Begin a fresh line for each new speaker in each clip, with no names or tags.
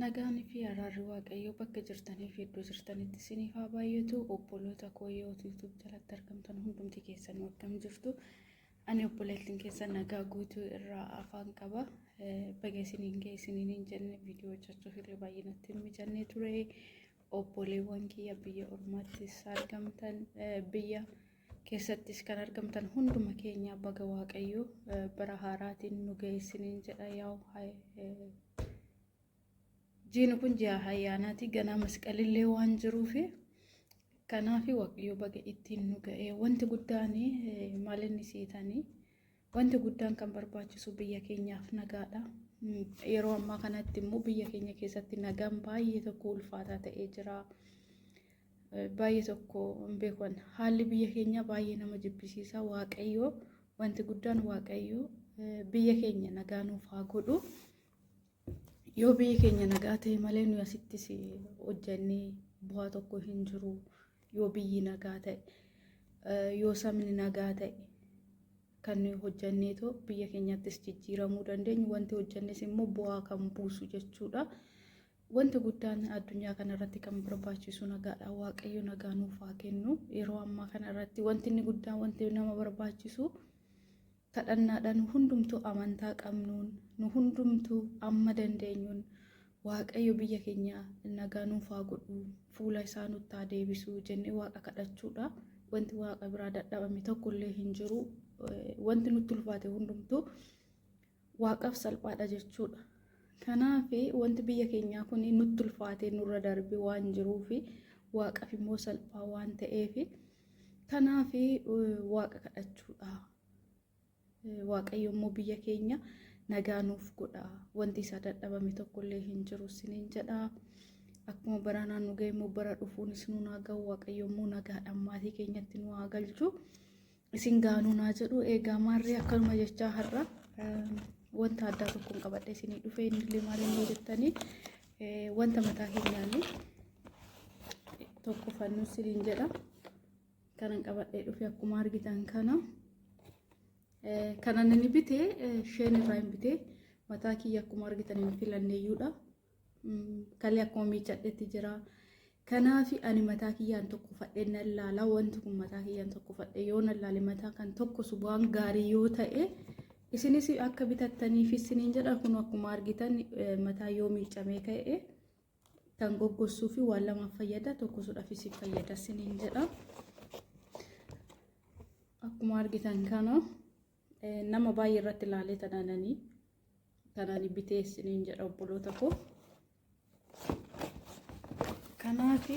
Nagaan fi araarri waaqayyoo bakka jirtanii fi iddoo jirtanitti isiniif haa baay'atu. Obboloota koo yoo YouTube jalatti argamtan hundumti keessan akkam jirtu. Ani obboleettiin keessan nagaa guutuu irraa afaan qaba. Baga isiniin ga'e isiniin hin jenne viidiyoo hojjechuuf illee baay'inatti hin mijannee ture. Obboleewwan kiyya biyya ormaattis argamtan biyya keessattis kan argamtan hunduma keenya baga waaqayyoo bara haaraatiin nu ga'e isiniin jedha. Jiin kun ji'a ayyaanaati ganaa masqalillee waan jiruuf kanaaf waaqayyo baga ittiin nu ga'e. Wanti guddaan maal inni siitanii wanti guddaan kan barbaachisu biyya keenyaaf nagaadha. Yeroo ammaa kanatti immoo biyya keenya keessatti nagaan baay'ee tokko ulfaataa ta'ee jira. Baay'ee tokko beekan haalli biyya keenya baay'ee nama jibbisiisa. Waaqayyo wanti guddaan waaqayyo biyya keenya nagaa nuuf haa godhu. Yoo biyya keenya nagaa ta'e malee nuyi asittis hojjennee bu'aa tokko hin jiru. Yoo biyyi nagaa ta'e yoo sabni nagaa ta'e kan nuyi hojjenneetoo biyya keenyattis jijjiiramuu dandeenyu. Wanti hojjennes immoo bu'aa kan buusu jechuudha. Wanti guddaan addunyaa kanarratti kan barbaachisu nagaadha. Waaqayyo nagaa nuuf haa kennu. Yeroo ammaa kanarratti wanti inni guddaan wanti nama barbaachisu kadhannaadhaan hundumtuu amantaa qabnuun nu hundumtuu amma dandeenyuun waaqayyo biyya keenya nagaa nuuf haa godhu, fuula isaa nutti haa deebisu jennee waaqa kadhachuudha. Wanti waaqa biraa dadhabame tokkollee hin jiru. Wanti nutti ulfaate hundumtuu waaqaaf salphaadha jechuudha. Kanaaf wanti biyya keenyaa kun nutti ulfaate nurra darbe waan jiruuf waaqaaf immoo salphaa waan ta'eef kanaaf waaqa kadhachuudha. Waaqayyo immoo biyya keenya nagaa nuuf godha. Wanti isa dadhabame tokkollee hin jiru isiniin jedha. Akkuma baranaan nu ga'e immoo bara dhufuunis nu haa ga'u. Waaqayyo immoo nagaadhaan maatii keenyatti nu haa galchu. Isin gaanuu naa jedhu eegaa maarree akkanuma jechaa har'a wanta addaa tokkoon qabadhe isinii dhufe inni maal inni jettanii wanta mataa keenyaanii tokko fannu isiniin jedha. Kanan qabadhee dhufe akkuma argitan kana. Kanan inni bitee sheen irraa hin bitee mataa kiyya akkuma argitan hin filanneeyyuudha. Kalee akkuma miicadhetti jira. Kanaaf ani mataa kiyyaan tokko fadhee nan laala. Wanti kun mataa kiyyaan tokko fadhee yoo nan laale mataa kan tokko subaan gaarii yoo ta'e isinis akka bitattaniif isiniin jedha. Kun akkuma argitan mataa yoo miicamee ka'e kan goggosuu fi waan lamaaf fayyada. Tokko sudhaafis fayyada isiniin jedha. Akkuma argitan kana nama baay'ee irratti ilaalee tanaan bitee isiniin jedha obboloota koo. Kanaaf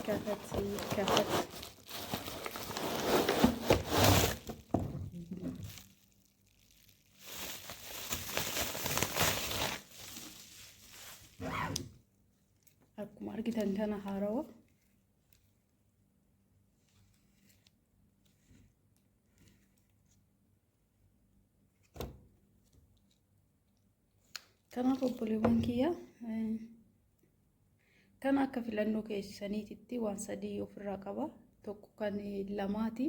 kafat akkuma argitan kana haarawa. Kanaaf obboleewwan kiyya kan akka filannoo keessaniitti waan sadii ofirraa qaba. Tokko kan lamaati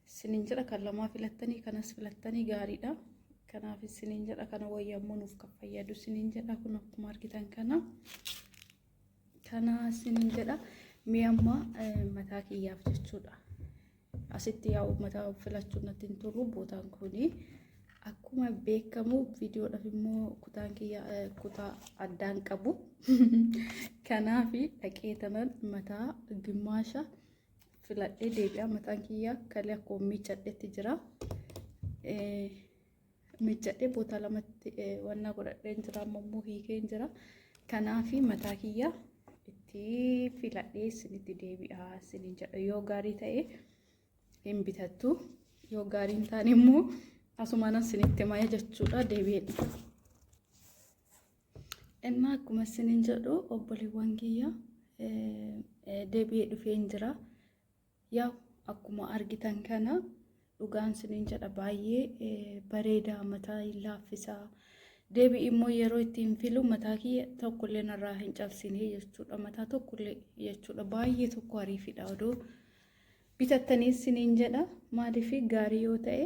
isiniin jedha. Kan lamaa filattanii kanas filattanii gaariidha. Kanaaf isiniin jedha kana wayyaammoo nuuf kan fayyadu isiniin jedha. Kun akkuma argitan kana isiniin jedha. Mi'a amma mataa kiyyaaf jechuudha. Asitti yaa'u mataa filachuun natti hin tolu. Bootaan kuni akkuma beekamu viidiyoodhaaf immoo kutaan kiyya kutaa addaan qabu. Kanaaf dhaqee tanan mataa gimmaasha filadhee deebi'a. Mataan kiyya kalee akkuma miicadhetti jira. Miicadhee bootaa lamatti wannaa godhadheen jira. Ammoo hiikeen jira. Kanaaf mataa kiyya itti filadhee isinitti deebi'a isiniin jedha. Yoo gaarii ta'e hin bitattu. Yoo gaarii hin taane immoo asumaan isinitti maya jechuudha. Deebi'edha. Innaa akkuma isiniin jedhu obboleewwan kiyya deebi'ee dhufeen jira. Yaa akkuma argitan kana dhugaan isiniin jedha baay'ee bareeda. Mataa hin laaffisaa. Deebi'i immoo yeroo ittiin filu mataa kiyya tokkollee narraa hin cabsine jechuudha. Mataa tokkollee jechuudha. Baay'ee tokko ariifidha odoo bitattanii isiniin jedha. Maaliif gaarii yoo ta'e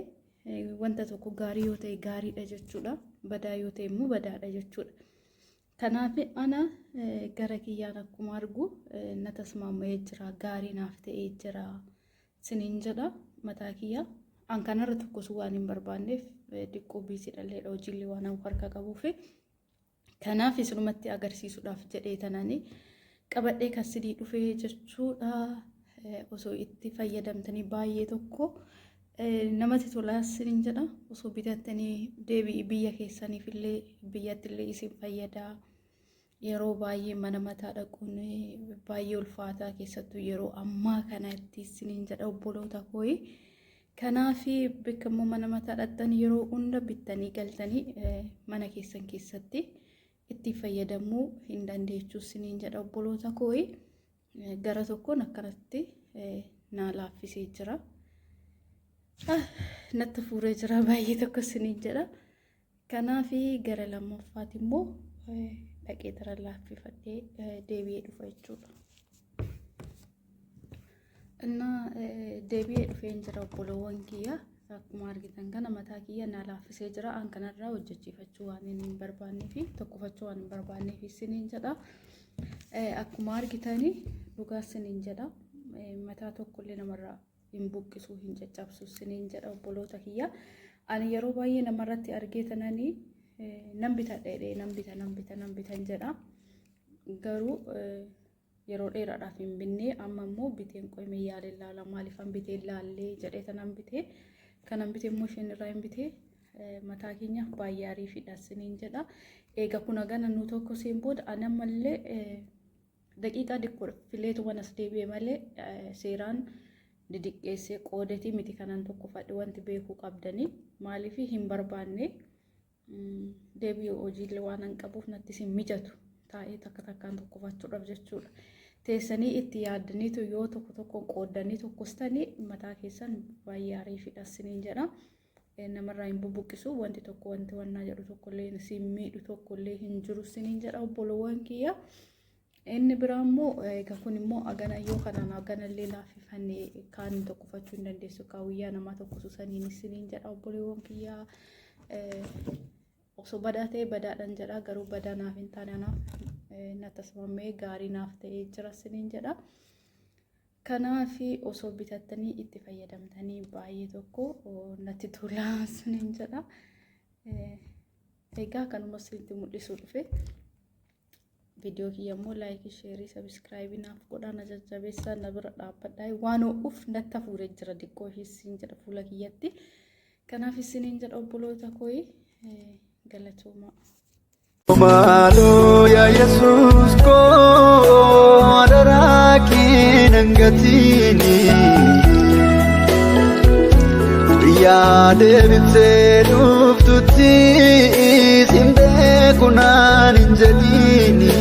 wanta tokko gaarii yoo ta'e gaariidha jechuudha. Badaa yoo ta'e immoo badaadha jechuudha. Kanaaf ana gara kiyyaan akkuma argu na tasmaamee jira, gaarii naaf ta'ee jira siniin jedha mataa kiyya. An kanarra tokkos waan hin barbaanneef diqqoo biisiidhalleedha hojiillee waan harka qabuuf kanaaf isinumatti agarsiisuudhaaf jedhee tananii qabadhee kan sidii dhufee jechuudha. Osoo itti fayyadamtanii baay'ee tokko namatti tolaa siniin jedha. Osoo bitattanii deebi'i biyya keessaniif illee biyyatti illee isin fayyadaa. Yeroo baay'ee mana mataa dhaquun baay'ee ulfaataa keessattuu yeroo ammaa kanatti siniin jedha obboloota kooyi. Kanaaf beekamoo mana mataa dhaqxan yeroo hunda bittanii galtanii mana keessan keessatti itti fayyadamuu hin dandeechuu siniin jedha obboloota kooyi. Gara tokkoon akkanatti naa laaffisee jira. Natti fuuree jira baay'ee tokko siniin jedha. Kanaaf gara lammaffaatti immoo dhaqee tara laaffifadhee deebi'ee dhufa jechuudha. Deebi'ee dhufeen jira obboloowwan kiyya. Akkuma argitan kana mataa kiyya naa laaffisee jira. An kanarraa hojjechiifachuu waan hin barbaannee fi tokkofachuu waan hin barbaannee fi siniin jedha. Akkuma argitanii dhugaa siniin jedha. Mataa tokkollee namarraa hin buqqisuu hin caccabsu siniin jedha obboloota kiyya. Ani yeroo baay'ee namarratti argee tananii nan bitadhee nan bitan jedha. Garuu yeroo dheeraadhaaf hin binne amma immoo biteen qoyme yaalee ilaala maaliifan bitee ilaallee jedhee tanan bitee kanan bitee immoo isheen irraa hin bitee mataa keenyaaf baay'ee ariifiidha siniin jedha. Egaa kun agana nu tokko seen booda ana mallee daqiiqaa diqqoo fileetu wanas deebi'e malee seeraan didiqqeessee qoodatii miti kanan tokko fadhi wanti beekuu qabdanii maaliif hin barbaanne deebi'ee hojiilee waan hin qabuuf nattis hin mijatu taa'ee takkaan tokkofachuudhaaf jechuudha. Teessanii itti yaaddaniitu yoo tokko qoodanii tokkostanii mataa keessan baay'ee ariifiidha siniin jedha. Namarraa hin bubuqqisu wanti tokko wanti wannaa jedhu tokkollee siin miidhu tokkollee hin jiru siniin jedha obboloowwan kiyya. Inni biraa immoo egaa kun immoo agana yoo kanaan aganallee laaffifannee kaan tokkofachuu hin dandeessu kaawuyyaa namaa tokko susaniin siniin jedha obboloowwan kiyya. Osoo badaa ta'e badaadhaan jedha garuu badaa naaf hin taane naaf na tasmaamee gaarii naaf ta'ee jira siniin jedha. Kanaaf osoo bitattanii itti fayyadamtanii baay'ee tokko natti tola siniin jedha. Egaa kanuma isinitti mul'isuu dhufe. Video kiyya immoo laayikii, sheerii, sabiskiraayibii naaf godhaa na jajjabeessaa na bira dhaabbadhaa. Waan ho'uuf natti fuuree jira diqqoo siniin jedha fuula kiyyatti. Kanaaf siniin jedha obboloota kooyi galatooma.
Maaloo yaa Yesuus koo adaraakii nangatini biyyaa deebitee dhuftutti simbeeku naan hin jedhini